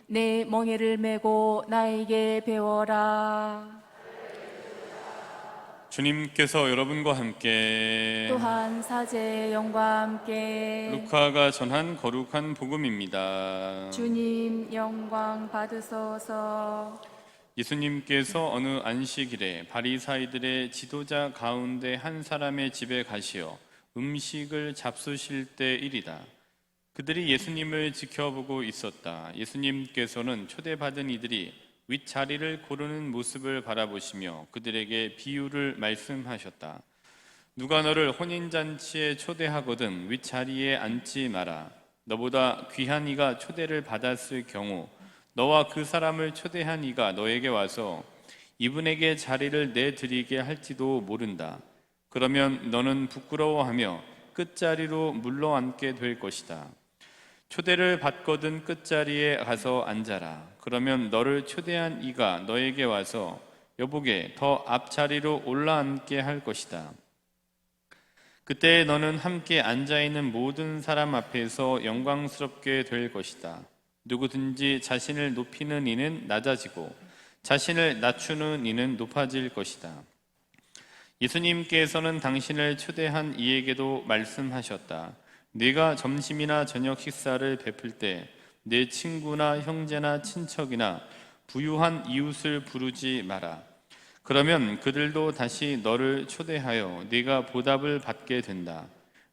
내 멍에를 메고 나에게 배워라. 주님께서 여러분과 함께 또한 사제의 영과 함께 루카가 전한 거룩한 복음입니다. 주님 영광 받으소서. 예수님께서 어느 안식일에 바리사이들의 지도자 가운데 한 사람의 집에 가시어 음식을 잡수실 때일이다. 그들이 예수님을 지켜보고 있었다. 예수님께서는 초대받은 이들이 윗자리를 고르는 모습을 바라보시며 그들에게 비유를 말씀하셨다. 누가 너를 혼인잔치에 초대하거든 윗자리에 앉지 마라. 너보다 귀한 이가 초대를 받았을 경우 너와 그 사람을 초대한 이가 너에게 와서 이분에게 자리를 내드리게 할지도 모른다. 그러면 너는 부끄러워하며 끝자리로 물러앉게 될 것이다. 초대를 받거든 끝자리에 가서 앉아라. 그러면 너를 초대한 이가 너에게 와서 여보게 더 앞자리로 올라앉게 할 것이다. 그때 너는 함께 앉아있는 모든 사람 앞에서 영광스럽게 될 것이다. 누구든지 자신을 높이는 이는 낮아지고 자신을 낮추는 이는 높아질 것이다. 예수님께서는 당신을 초대한 이에게도 말씀하셨다. 네가 점심이나 저녁 식사를 베풀 때 내 친구나 형제나 친척이나 부유한 이웃을 부르지 마라. 그러면 그들도 다시 너를 초대하여 네가 보답을 받게 된다.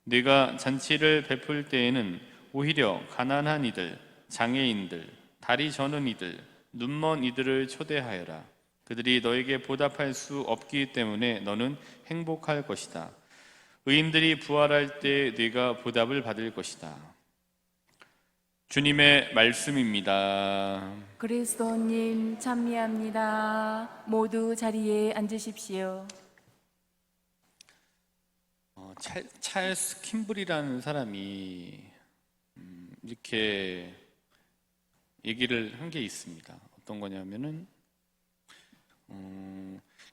네가 잔치를 베풀 때에는 오히려 가난한 이들, 장애인들, 다리 저는 이들, 눈먼 이들을 초대하여라. 그들이 너에게 보답할 수 없기 때문에 너는 행복할 것이다. 의인들이 부활할 때 네가 보답을 받을 것이다. 주님의 말씀입니다. 그리스도님 찬미합니다. 모두 자리에 앉으십시오. 찰스 킴블이라는 사람이 이렇게 얘기를 한 게 있습니다. 어떤 거냐면은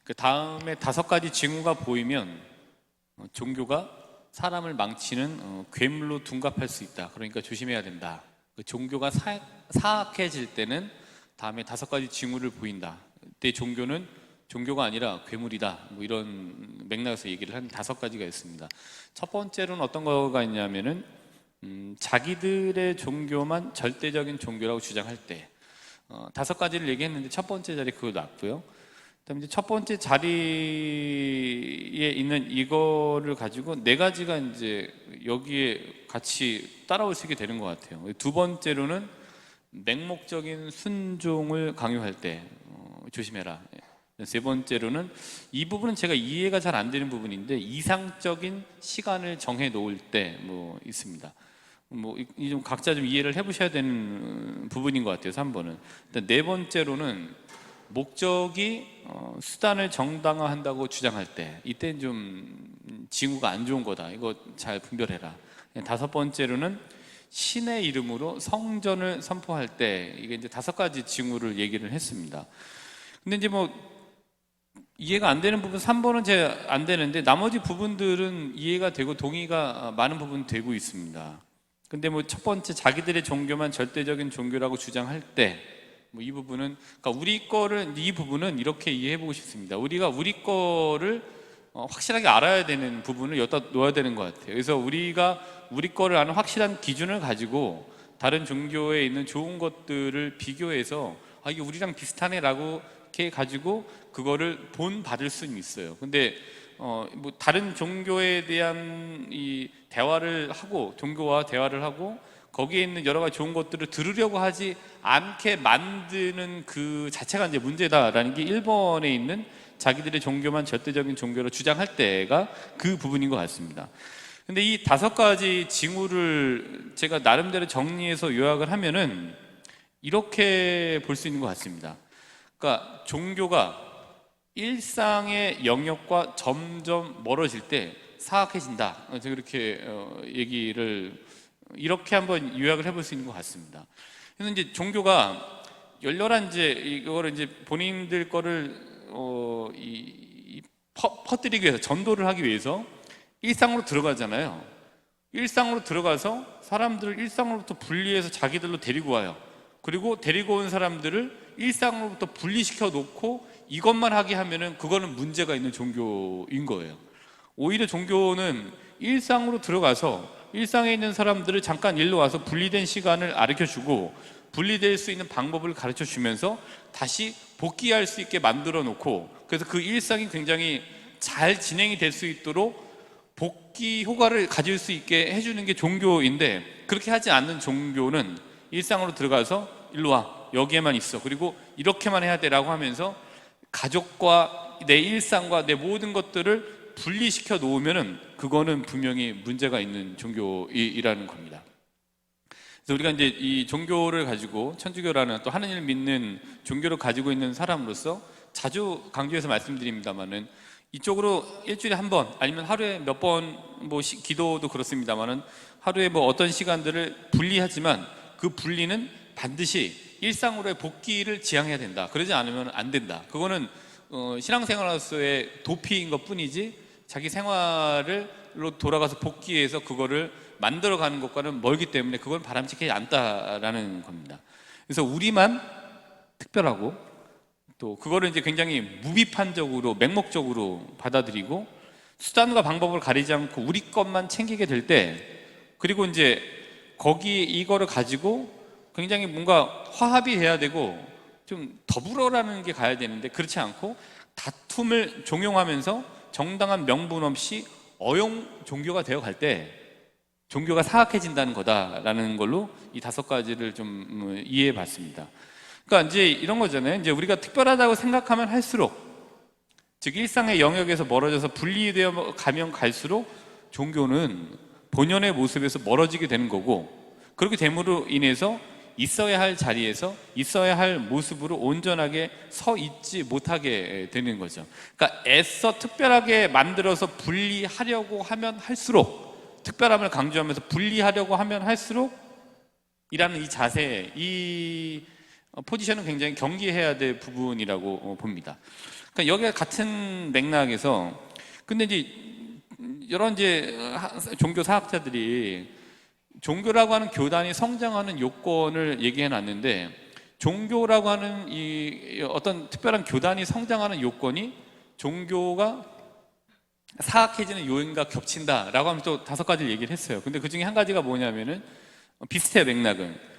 그 다음에 5가지 징후가 보이면 종교가 사람을 망치는 괴물로 둔갑할 수 있다. 그러니까 조심해야 된다. 그 종교가 사악해질 때는 다음에 5가지 징후를 보인다. 그때 종교는 종교가 아니라 괴물이다. 뭐 이런 맥락에서 얘기를 한 5가지가 있습니다. 첫 번째로는 어떤 거가 있냐면은 자기들의 종교만 절대적인 종교라고 주장할 때 5가지를 얘기했는데 첫 번째 자리 그거 놨고요. 그다음에 이제 첫 번째 자리에 있는 이거를 가지고 4가지가 이제 여기에 같이 따라올 수 있게 되는 것 같아요. 두 번째로는 맹목적인 순종을 강요할 때 조심해라. 세 번째로는 이 부분은 제가 이해가 잘 안 되는 부분인데 이상적인 시간을 정해 놓을 때 뭐 있습니다. 뭐 이 좀 각자 좀 이해를 해보셔야 되는 부분인 것 같아요. 3번은. 일단 4번째로는 목적이 수단을 정당화한다고 주장할 때 이때는 좀 징후가 안 좋은 거다. 이거 잘 분별해라. 5번째로는 신의 이름으로 성전을 선포할 때 이게 이제 5가지 징후를 얘기를 했습니다. 근데 이제 뭐 이해가 안 되는 부분 3번은 제가 안 되는데 나머지 부분들은 이해가 되고 동의가 많은 부분 되고 있습니다. 근데 뭐 첫 번째 자기들의 종교만 절대적인 종교라고 주장할 때 뭐 이 부분은 그러니까 우리 거를 이 부분은 이렇게 이해해 보고 싶습니다. 우리가 우리 거를 확실하게 알아야 되는 부분을 여기다 놓아야 되는 것 같아요. 그래서 우리가 우리 거를 아는 확실한 기준을 가지고 다른 종교에 있는 좋은 것들을 비교해서 이게 우리랑 비슷하네라고 이렇게 가지고 그거를 본받을 수는 있어요. 근데 뭐 다른 종교에 대한 이 대화를 하고 종교와 대화를 하고 거기에 있는 여러 가지 좋은 것들을 들으려고 하지 않게 만드는 그 자체가 이제 문제다라는 게 1번에 있는 자기들의 종교만 절대적인 종교로 주장할 때가 그 부분인 것 같습니다. 근데 이 5가지 징후를 제가 나름대로 정리해서 요약을 하면은 이렇게 볼 수 있는 것 같습니다. 그러니까 종교가 일상의 영역과 점점 멀어질 때 사악해진다. 제가 이렇게 얘기를 이렇게 한번 요약을 해볼 수 있는 것 같습니다. 그래서 이제 종교가 열렬한 이제 이거를 이제 본인들 거를 퍼뜨리기 위해서 전도를 하기 위해서 일상으로 들어가잖아요. 일상으로 들어가서 사람들을 일상으로부터 분리해서 자기들로 데리고 와요. 그리고 데리고 온 사람들을 일상으로부터 분리시켜 놓고 이것만 하게 하면은 그거는 문제가 있는 종교인 거예요. 오히려 종교는 일상으로 들어가서 일상에 있는 사람들을 잠깐 일로 와서 분리된 시간을 가르쳐주고 분리될 수 있는 방법을 가르쳐주면서 다시 복귀할 수 있게 만들어 놓고, 그래서 그 일상이 굉장히 잘 진행이 될 수 있도록 복귀 효과를 가질 수 있게 해주는 게 종교인데, 그렇게 하지 않는 종교는 일상으로 들어가서 일로 와, 여기에만 있어, 그리고 이렇게만 해야 돼라고 하면서 가족과 내 일상과 내 모든 것들을 분리시켜 놓으면은 그거는 분명히 문제가 있는 종교이라는 겁니다. 그래서 우리가 이제 이 종교를 가지고, 천주교라는 또 하느님을 믿는 종교를 가지고 있는 사람으로서 자주 강조해서 말씀드립니다만은, 이쪽으로 일주일에 한 번 아니면 하루에 몇 번, 뭐 기도도 그렇습니다만은 하루에 뭐 어떤 시간들을 분리하지만 그 분리는 반드시 일상으로의 복귀를 지향해야 된다. 그러지 않으면 안 된다. 그거는 신앙생활로서의 도피인 것 뿐이지 자기 생활로 돌아가서 복귀해서 그거를 만들어가는 것과는 멀기 때문에 그건 바람직하지 않다라는 겁니다. 그래서 우리만 특별하고 또 그거를 이제 굉장히 무비판적으로 맹목적으로 받아들이고 수단과 방법을 가리지 않고 우리 것만 챙기게 될 때, 그리고 이제 거기 이거를 가지고 굉장히 뭔가 화합이 돼야 되고 좀 더불어라는 게 가야 되는데, 그렇지 않고 다툼을 종용하면서 정당한 명분 없이 어용 종교가 되어 갈 때 종교가 사악해진다는 거다라는 걸로 이 5가지를 좀 이해해 봤습니다. 그러니까 이제 이런 거잖아요. 이제 우리가 특별하다고 생각하면 할수록, 즉 일상의 영역에서 멀어져서 분리되어 가면 갈수록 종교는 본연의 모습에서 멀어지게 되는 거고, 그렇게 됨으로 인해서 있어야 할 자리에서 있어야 할 모습으로 온전하게 서 있지 못하게 되는 거죠. 그러니까 애써 특별하게 만들어서 분리하려고 하면 할수록, 특별함을 강조하면서 분리하려고 하면 할수록 이라는 이 자세, 이 포지션은 굉장히 경계해야 될 부분이라고 봅니다. 그러니까 여기가 같은 맥락에서, 근데 이제 여러 이제 종교 사학자들이 종교라고 하는 교단이 성장하는 요건을 얘기해 놨는데, 종교라고 하는 이 어떤 특별한 교단이 성장하는 요건이 종교가 사악해지는 요인과 겹친다라고 하면 또 5가지를 얘기를 했어요. 근데 그 중에 한 가지가 뭐냐면은, 비슷해요, 맥락은.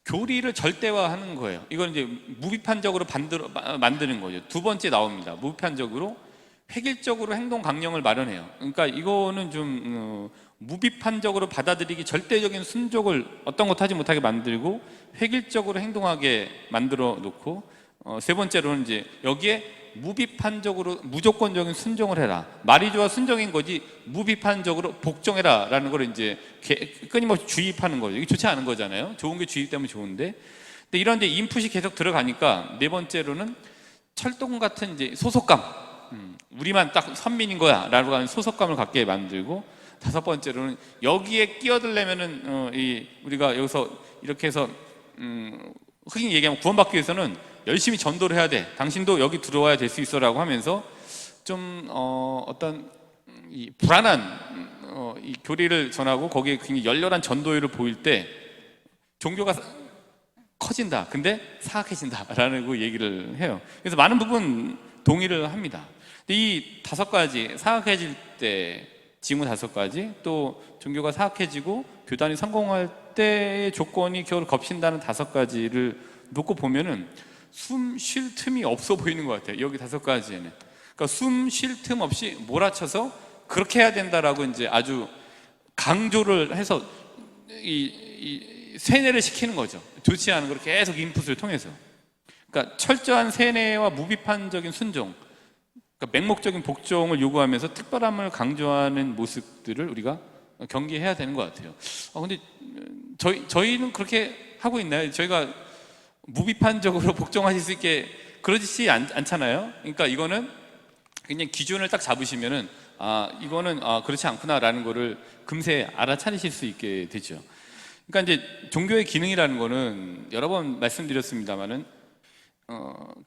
교리를 절대화하는 거예요. 이건 이제 무비판적으로 만드는 거죠. 2번째 나옵니다. 무비판적으로 획일적으로 행동 강령을 마련해요. 그러니까 이거는 좀 무비판적으로 받아들이기 절대적인 순종을 어떤 것 하지 못하게 만들고 획일적으로 행동하게 만들어 놓고, 3번째로는 이제 여기에 무비판적으로 무조건적인 순종을 해라. 말이 좋아 순종인 거지 무비판적으로 복종해라 라는 걸 이제 끊임없이 주입하는 거죠. 이게 좋지 않은 거잖아요. 좋은 게 주입되면 좋은데. 근데 이런 이제 인풋이 계속 들어가니까 4번째로는 철동 같은 이제 소속감, 우리만 딱 선민인 거야 라고 하는 소속감을 갖게 만들고, 5번째로는 여기에 끼어들려면은 우리가 여기서 이렇게 해서 흔히 얘기하면 구원받기 위해서는 열심히 전도를 해야 돼, 당신도 여기 들어와야 될 수 있어 라고 하면서 좀 어떤 이 불안한 이 교리를 전하고 거기에 굉장히 열렬한 전도율을 보일 때 종교가 커진다, 근데 사악해진다 라는 얘기를 해요. 그래서 많은 부분 동의를 합니다. 근데 이 5가지, 사악해질 때 징후 5가지, 또 종교가 사악해지고 교단이 성공할 때의 조건이 겨울 겹친다는 5가지를 놓고 보면은 숨 쉴 틈이 없어 보이는 것 같아요. 여기 5가지에는. 그러니까 숨 쉴 틈 없이 몰아쳐서 그렇게 해야 된다라고 이제 아주 강조를 해서 이 세뇌를 시키는 거죠. 좋지 않은 걸 계속 인풋을 통해서. 그러니까 철저한 세뇌와 무비판적인 순종, 그러니까 맹목적인 복종을 요구하면서 특별함을 강조하는 모습들을 우리가 경계해야 되는 것 같아요. 근데 저희는 그렇게 하고 있나요? 저희가 무비판적으로 복종하실 수 있게 그러지 않잖아요. 그러니까 이거는 그냥 기준을 딱 잡으시면은 이거는 그렇지 않구나라는 거를 금세 알아차리실 수 있게 되죠. 그러니까 이제 종교의 기능이라는 거는 여러 번 말씀드렸습니다만은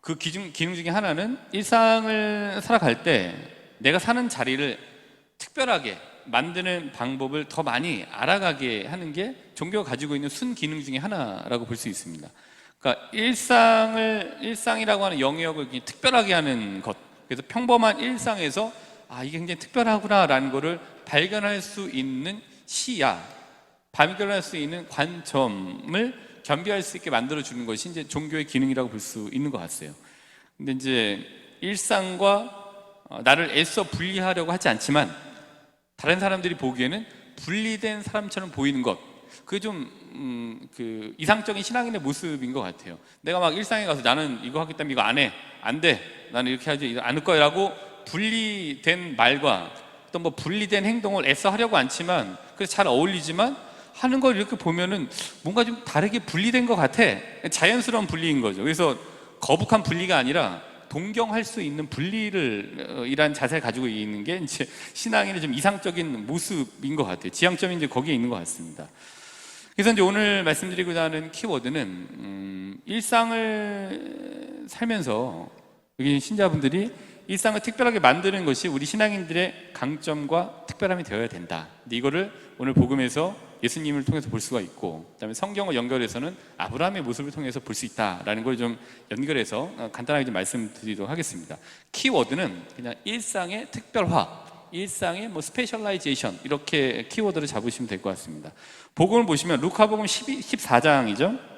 그 기능 중에 하나는 일상을 살아갈 때 내가 사는 자리를 특별하게 만드는 방법을 더 많이 알아가게 하는 게 종교가 가지고 있는 순기능 중에 하나라고 볼 수 있습니다. 그러니까 일상이라고 하는 영역을 굉장히 특별하게 하는 것. 그래서 평범한 일상에서 이게 굉장히 특별하구나라는 것을 발견할 수 있는 시야, 발견할 수 있는 관점을 겸비할 수 있게 만들어 주는 것이 이제 종교의 기능이라고 볼 수 있는 것 같아요. 근데 이제 일상과 나를 애써 분리하려고 하지 않지만 다른 사람들이 보기에는 분리된 사람처럼 보이는 것, 그게 좀 이상적인 신앙인의 모습인 것 같아요. 내가 막 일상에 가서 나는 이거 하기 때문에 이거 안 해, 안 돼, 나는 이렇게 하지 않을 거야라고 분리된 말과 또 뭐 분리된 행동을 애써 하려고 않지만 그래서 잘 어울리지만 하는 걸 이렇게 보면은 뭔가 좀 다르게 분리된 것 같아. 자연스러운 분리인 거죠. 그래서 거북한 분리가 아니라 동경할 수 있는 분리를 이란 자세를 가지고 있는 게 이제 신앙인의 좀 이상적인 모습인 것 같아요. 지향점이 이제 거기에 있는 것 같습니다. 그래서 이제 오늘 말씀드리고자 하는 키워드는 일상을 살면서 여기 신자분들이 일상을 특별하게 만드는 것이 우리 신앙인들의 강점과 특별함이 되어야 된다. 근데 이거를 오늘 복음에서 예수님을 통해서 볼 수가 있고, 그다음에 성경을 연결해서는 아브라함의 모습을 통해서 볼 수 있다라는 걸 좀 연결해서 간단하게 좀 말씀드리도록 하겠습니다. 키워드는 그냥 일상의 특별화, 일상의 뭐 스페셜라이제이션, 이렇게 키워드를 잡으시면 될 것 같습니다. 복음을 보시면 루카복음 14장이죠.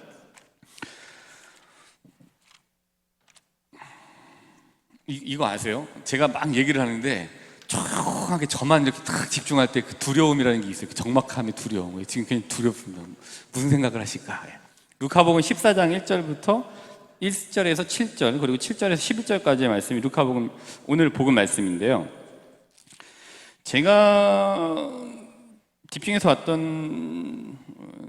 이거 아세요? 제가 막 얘기를 하는데 조용하게 저만 이렇게 딱 집중할 때 그 두려움이라는 게 있어요. 그 적막함의 두려움. 지금 굉장히 두렵습니다. 무슨 생각을 하실까? 루카복음 14장 1절부터 1절에서 7절, 그리고 7절에서 11절까지의 말씀이 루카복음 오늘 복음 말씀인데요. 제가 집중해서 왔던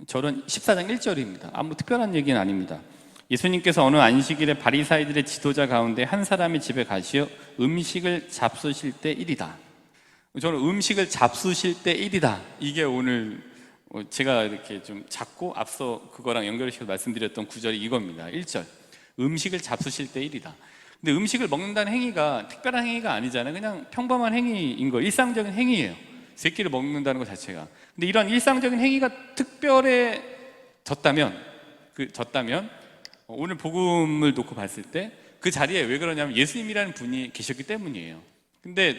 절은 14장 1절입니다. 아무 특별한 얘기는 아닙니다. 예수님께서 어느 안식일에 바리사이들의 지도자 가운데 한 사람의 집에 가시어 음식을 잡수실 때 일이다. 저는 음식을 잡수실 때 일이다, 이게 오늘 제가 이렇게 좀 작고 앞서 그거랑 연결시켜서 말씀드렸던 구절이 이겁니다. 1절, 음식을 잡수실 때 일이다. 근데 음식을 먹는다는 행위가 특별한 행위가 아니잖아요. 그냥 평범한 행위인 거, 일상적인 행위예요. 새끼를 먹는다는 것 자체가. 근데 이런 일상적인 행위가 특별해졌다면 오늘 복음을 놓고 봤을 때 그 자리에 왜 그러냐면 예수님이라는 분이 계셨기 때문이에요. 근데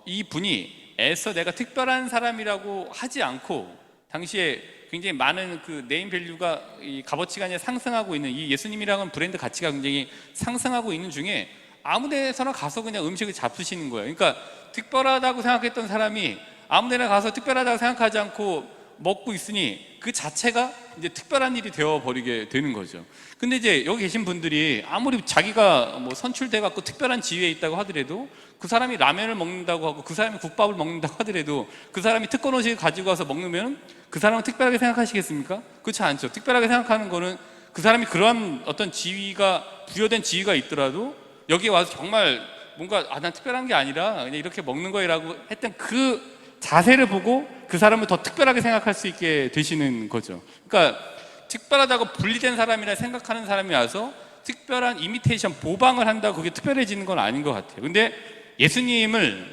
이 분이 애써 내가 특별한 사람이라고 하지 않고 당시에 굉장히 많은 그 네임 밸류가 이 값어치가 상승하고 있는 이 예수님이라는 브랜드 가치가 굉장히 상승하고 있는 중에 아무 데서나 가서 그냥 음식을 잡수시는 거예요. 그러니까 특별하다고 생각했던 사람이 아무 데나 가서 특별하다고 생각하지 않고 먹고 있으니 그 자체가 이제 특별한 일이 되어버리게 되는 거죠. 근데 이제 여기 계신 분들이 아무리 자기가 뭐 선출돼 갖고 특별한 지위에 있다고 하더라도, 그 사람이 라면을 먹는다고 하고 그 사람이 국밥을 먹는다고 하더라도 그 사람이 특권 의식을 가지고 와서 먹으면 그 사람은 특별하게 생각하시겠습니까? 그렇지 않죠. 특별하게 생각하는 거는 그 사람이 그러한 어떤 지위가, 부여된 지위가 있더라도 여기에 와서 정말 뭔가 난 특별한 게 아니라 그냥 이렇게 먹는 거라고 했던 그 자세를 보고 그 사람을 더 특별하게 생각할 수 있게 되시는 거죠. 그러니까 특별하다고 분리된 사람이라 생각하는 사람이 와서 특별한 이미테이션, 모방을 한다고 그게 특별해지는 건 아닌 것 같아요. 근데 예수님을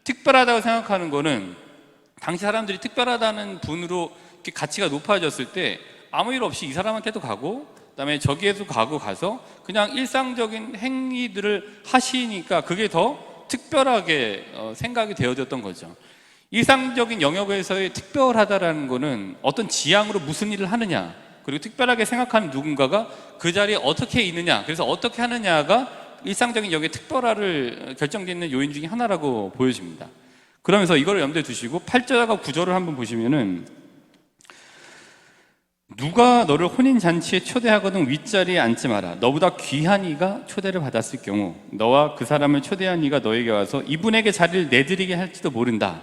특별하다고 생각하는 거는 당시 사람들이 특별하다는 분으로 이렇게 가치가 높아졌을 때 아무 일 없이 이 사람한테도 가고 그다음에 저기에도 가서 그냥 일상적인 행위들을 하시니까 그게 더 특별하게 생각이 되어졌던 거죠. 일상적인 영역에서의 특별하다라는 거는 어떤 지향으로 무슨 일을 하느냐, 그리고 특별하게 생각하는 누군가가 그 자리에 어떻게 있느냐, 그래서 어떻게 하느냐가 일상적인 영역의 특별화를 결정짓는 요인 중에 하나라고 보여집니다. 그러면서 이거를 염두에 두시고 8절과 9절을 한번 보시면은, 누가 너를 혼인잔치에 초대하거든 윗자리에 앉지 마라. 너보다 귀한 이가 초대를 받았을 경우 너와 그 사람을 초대한 이가 너에게 와서 이분에게 자리를 내드리게 할지도 모른다.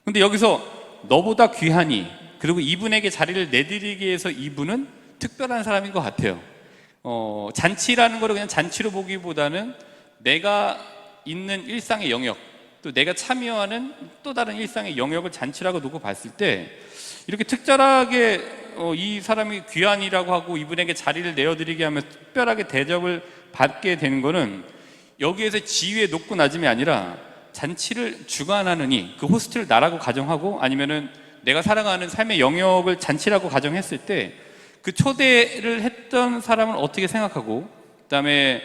근데 여기서 너보다 귀한 이, 그리고 이분에게 자리를 내드리기 위해서 이분은 특별한 사람인 것 같아요. 잔치라는 거를 그냥 잔치로 보기보다는 내가 있는 일상의 영역, 또 내가 참여하는 또 다른 일상의 영역을 잔치라고 놓고 봤을 때 이렇게 특별하게 이 사람이 귀한이라고 하고 이분에게 자리를 내어드리게 하면 특별하게 대접을 받게 되는 거는 여기에서 지위의 높고 낮음이 아니라 잔치를 주관하는 이, 그 호스트를 나라고 가정하고 아니면은 내가 살아가는 삶의 영역을 잔치라고 가정했을 때 그 초대를 했던 사람은 어떻게 생각하고 그다음에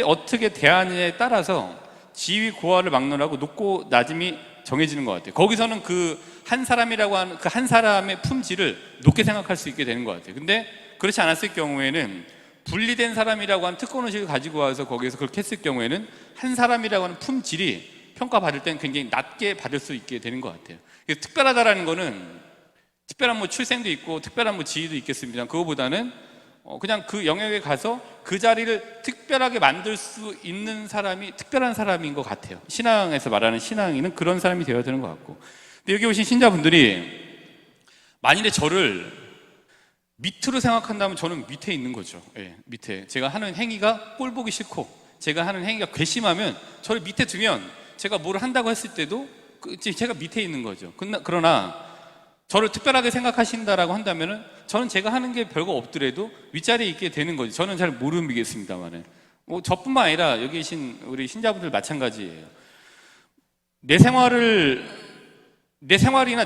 어떻게 대하느냐에 따라서 지위 고하를 막론하고 높고 낮음이 정해지는 것 같아요. 거기서는 그 한 사람이라고 하는 그 한 사람의 품질을 높게 생각할 수 있게 되는 것 같아요. 근데 그렇지 않았을 경우에는 분리된 사람이라고 하는 특권의식을 가지고 와서 거기에서 그렇게 했을 경우에는 한 사람이라고 하는 품질이 평가받을 때는 굉장히 낮게 받을 수 있게 되는 것 같아요. 그래서 특별하다라는 거는 특별한 뭐 출생도 있고 특별한 뭐 지위도 있겠습니다. 그거보다는 그냥 그 영역에 가서 그 자리를 특별하게 만들 수 있는 사람이 특별한 사람인 것 같아요. 신앙에서 말하는 신앙인은 그런 사람이 되어야 되는 것 같고. 근데 여기 오신 신자분들이 만일에 저를 밑으로 생각한다면 저는 밑에 있는 거죠. 예, 밑에. 제가 하는 행위가 꼴 보기 싫고 제가 하는 행위가 괘씸하면 저를 밑에 두면 제가 뭘 한다고 했을 때도 제가 밑에 있는 거죠. 그러나 저를 특별하게 생각하신다라고 한다면은 저는 제가 하는 게 별거 없더라도 윗자리에 있게 되는 거죠. 저는 잘 모르겠습니다만은. 저뿐만 아니라 여기 계신 우리 신자분들 마찬가지예요. 내 생활이나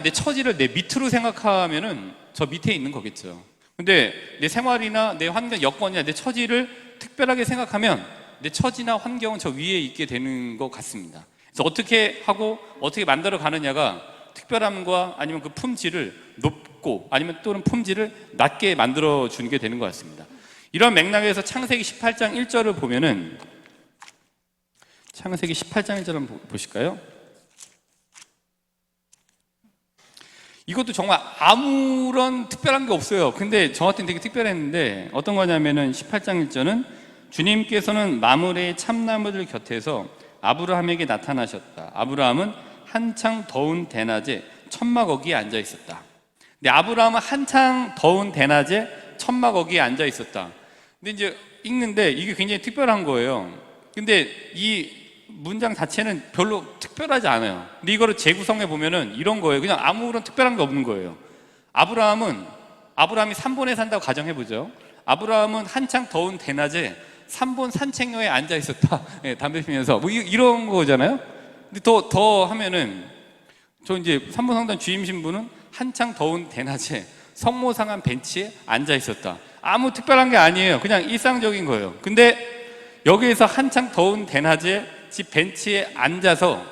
내 처지를 내 밑으로 생각하면은 저 밑에 있는 거겠죠. 근데 내 생활이나 내 환경, 여건이나 내 처지를 특별하게 생각하면 내 처지나 환경은 저 위에 있게 되는 것 같습니다. 그래서 어떻게 하고 어떻게 만들어 가느냐가 특별함과 아니면 그 품질을 높고 아니면 또는 품질을 낮게 만들어 주는 게 되는 것 같습니다. 이런 맥락에서 창세기 18장 1절을 보면은 창세기 18장 1절 한번 보실까요? 이것도 정말 아무런 특별한 게 없어요. 근데 저한테는 되게 특별했는데 어떤 거냐면은 18장 1절은 주님께서는 마므레의 참나무들 곁에서 아브라함에게 나타나셨다. 아브라함은 한창 더운 대낮에 천막어기에 앉아 있었다. 근데 아브라함은 한창 더운 대낮에 천막어기에 앉아 있었다. 근데 이제 읽는데 이게 굉장히 특별한 거예요. 근데 이 문장 자체는 별로 특별하지 않아요. 근데 이거를 재구성해 보면은 이런 거예요. 그냥 아무런 특별한 게 없는 거예요. 아브라함이 산본에 산다고 가정해보죠. 아브라함은 한창 더운 대낮에 산본 산책로에 앉아 있었다. 네, 담배 피면서 뭐 이런 거잖아요. 근데 더 하면은 저 이제 산본 성당 주임 신부는 한창 더운 대낮에 성모상한 벤치에 앉아 있었다. 아무 특별한 게 아니에요. 그냥 일상적인 거예요. 근데 여기에서 한창 더운 대낮에 집 벤치에 앉아서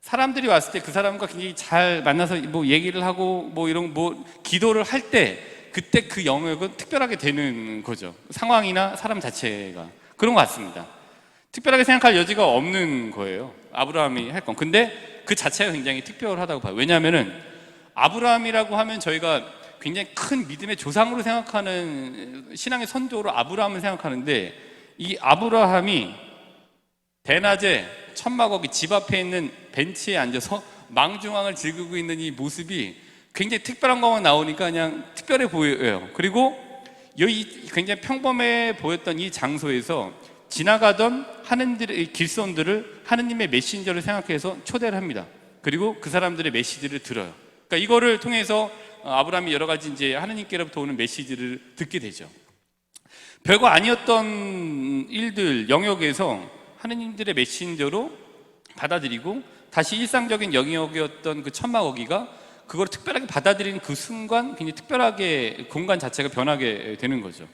사람들이 왔을 때 그 사람과 굉장히 잘 만나서 뭐 얘기를 하고 뭐 이런 뭐 기도를 할 때 그때 그 영역은 특별하게 되는 거죠. 상황이나 사람 자체가 그런 것 같습니다. 특별하게 생각할 여지가 없는 거예요. 아브라함이 할 건. 근데 그 자체가 굉장히 특별하다고 봐요. 왜냐하면은 아브라함이라고 하면 저희가 굉장히 큰 믿음의 조상으로 생각하는 신앙의 선조로 아브라함을 생각하는데 이 아브라함이 대낮에 천막어기 집 앞에 있는 벤치에 앉아서 망중왕을 즐기고 있는 이 모습이 굉장히 특별한 것만 나오니까 그냥 특별해 보여요. 그리고 여기 굉장히 평범해 보였던 이 장소에서 지나가던 하느님들의 길손들을 하느님의 메신저를 생각해서 초대를 합니다. 그리고 그 사람들의 메시지를 들어요. 그러니까 이거를 통해서 아브라함이 여러 가지 이제 하느님께로부터 오는 메시지를 듣게 되죠. 별거 아니었던 일들 영역에서 하느님들의 메신저로 받아들이고 다시 일상적인 영역이었던 그 천막어기가 그걸 특별하게 받아들이는 그 순간 굉장히 특별하게 공간 자체가 변하게 되는 거죠.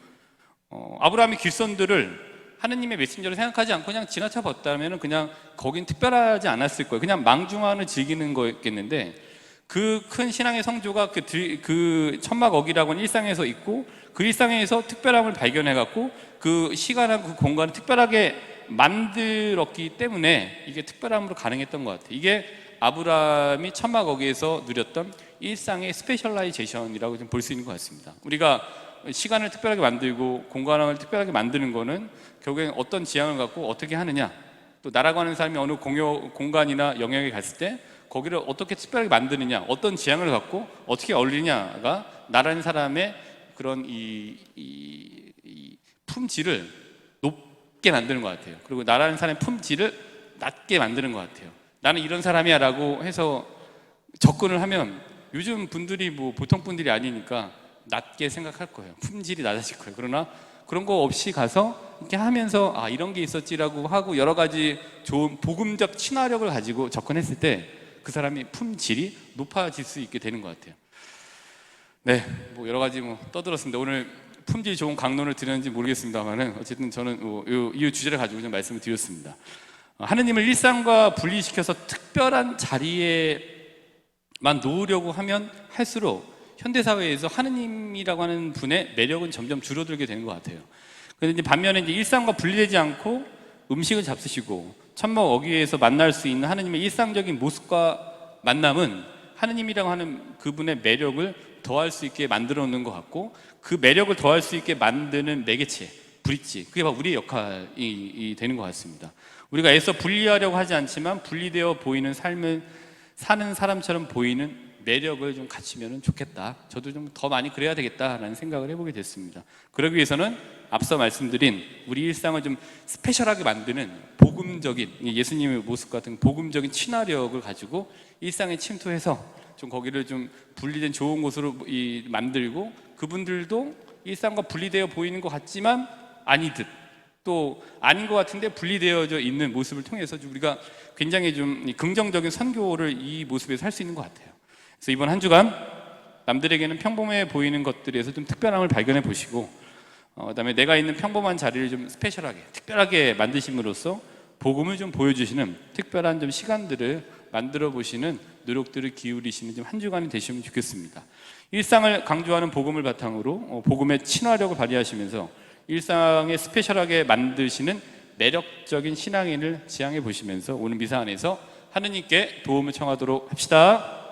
아브라함이 길손들을 하느님의 메신저를 생각하지 않고 그냥 지나쳐 봤다면 그냥 거긴 특별하지 않았을 거예요. 그냥 망중왕을 즐기는 거였겠는데 그 큰 신앙의 성조가 그 천막어기라고 하는 일상에서 있고 그 일상에서 특별함을 발견해갖고 그 시간하고 그 공간을 특별하게 만들었기 때문에 이게 특별함으로 가능했던 것 같아요. 이게 아브라함이 천막어기에서 누렸던 일상의 스페셜라이제이션이라고 좀 볼 수 있는 것 같습니다. 우리가 시간을 특별하게 만들고 공간을 특별하게 만드는 거는 결국엔 어떤 지향을 갖고 어떻게 하느냐, 또 나라고 하는 사람이 어느 공간이나 영역에 갔을 때 거기를 어떻게 특별하게 만드느냐, 어떤 지향을 갖고 어떻게 어울리냐가 나라는 사람의 그런 이 품질을 높게 만드는 것 같아요. 그리고 나라는 사람의 품질을 낮게 만드는 것 같아요. 나는 이런 사람이야 라고 해서 접근을 하면 요즘 분들이 뭐 보통 분들이 아니니까 낮게 생각할 거예요. 품질이 낮아질 거예요. 그러나 그런 거 없이 가서 이렇게 하면서 아 이런 게 있었지라고 하고 여러 가지 좋은 복음적 친화력을 가지고 접근했을 때 그 사람의 품질이 높아질 수 있게 되는 것 같아요. 네, 뭐 여러 가지 뭐 떠들었습니다. 오늘 품질 좋은 강론을 드렸는지 모르겠습니다만은 어쨌든 저는 이 주제를 가지고 좀 말씀을 드렸습니다. 하느님을 일상과 분리시켜서 특별한 자리에만 놓으려고 하면 할수록 현대 사회에서 하느님이라고 하는 분의 매력은 점점 줄어들게 되는 것 같아요. 그런데 반면에 이제 일상과 분리되지 않고 음식을 잡수시고 천막 어귀에서 만날 수 있는 하느님의 일상적인 모습과 만남은 하느님이라고 하는 그분의 매력을 더할 수 있게 만들어 놓는 것 같고, 그 매력을 더할 수 있게 만드는 매개체, 브릿지, 그게 바로 우리의 역할이 되는 것 같습니다. 우리가 애써 분리하려고 하지 않지만 분리되어 보이는 삶을 사는 사람처럼 보이는 매력을 좀 갖추면 좋겠다, 저도 좀 더 많이 그래야 되겠다라는 생각을 해보게 됐습니다. 그러기 위해서는 앞서 말씀드린 우리 일상을 좀 스페셜하게 만드는 복음적인, 예수님의 모습 같은 복음적인 친화력을 가지고 일상에 침투해서 좀 거기를 좀 분리된 좋은 곳으로 만들고, 그분들도 일상과 분리되어 보이는 것 같지만 아니듯, 또 아닌 것 같은데 분리되어져 있는 모습을 통해서 우리가 굉장히 좀 긍정적인 선교를 이 모습에서 할 수 있는 것 같아요. 그래서 이번 한 주간 남들에게는 평범해 보이는 것들에서 좀 특별함을 발견해 보시고, 그다음에 내가 있는 평범한 자리를 좀 스페셜하게, 특별하게 만드심으로써 복음을 좀 보여주시는 특별한 좀 시간들을 만들어 보시는 노력들을 기울이시는 좀 한 주간이 되시면 좋겠습니다. 일상을 강조하는 복음을 바탕으로 복음의 친화력을 발휘하시면서 일상에 스페셜하게 만드시는 매력적인 신앙인을 지향해 보시면서 오늘 미사 안에서 하느님께 도움을 청하도록 합시다.